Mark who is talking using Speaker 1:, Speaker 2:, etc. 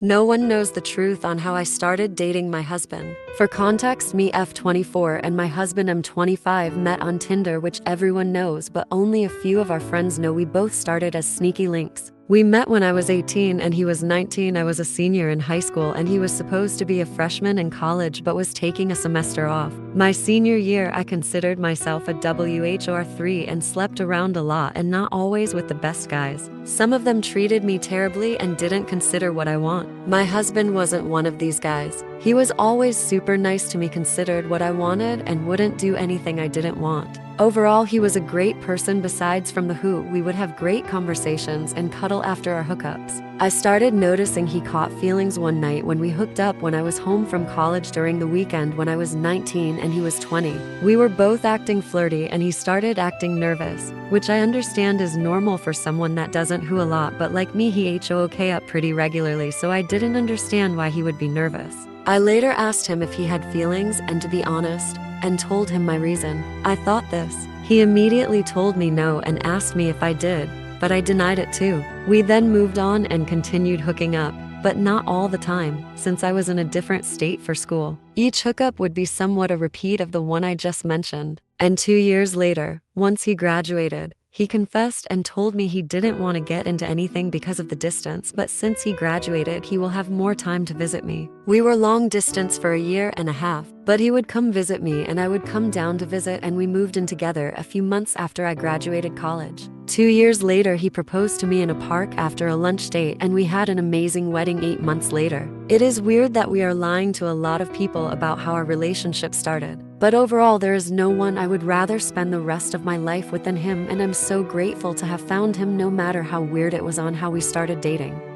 Speaker 1: No one knows the truth on how I started dating my husband. For context, me F24 and my husband M25 met on Tinder, which everyone knows, but only a few of our friends know. We both started as sneaky links. We met when I was 18 and he was 19. I was a senior in high school and he was supposed to be a freshman in college but was taking a semester off. My senior year, I considered myself a WHR3 and slept around a lot and not always with the best guys. Some of them treated me terribly and didn't consider what I want. My husband wasn't one of these guys. He was always super nice to me, considered what I wanted, and wouldn't do anything I didn't want. Overall, he was a great person. Besides from the hoot, we would have great conversations and cuddle after our hookups. I started noticing he caught feelings one night when we hooked up when I was home from college during the weekend when I was 19 and he was 20. We were both acting flirty and he started acting nervous, which I understand is normal for someone that doesn't hoo a lot, but like me, he HOOK up pretty regularly, so I didn't understand why he would be nervous. I later asked him if he had feelings, and to be honest, and told him my reason. I thought this. He immediately told me no and asked me if I did, but I denied it too. We then moved on and continued hooking up, but not all the time, since I was in a different state for school. Each hookup would be somewhat a repeat of the one I just mentioned. And 2 years later, once he graduated, he confessed and told me he didn't want to get into anything because of the distance, but since he graduated, he will have more time to visit me. We were long distance for a year and a half, but he would come visit me and I would come down to visit, and we moved in together a few months after I graduated college. 2 years later, he proposed to me in a park after a lunch date, and we had an amazing wedding 8 months later. It is weird that we are lying to a lot of people about how our relationship started. But overall, there is no one I would rather spend the rest of my life with than him, and I'm so grateful to have found him, no matter how weird it was on how we started dating.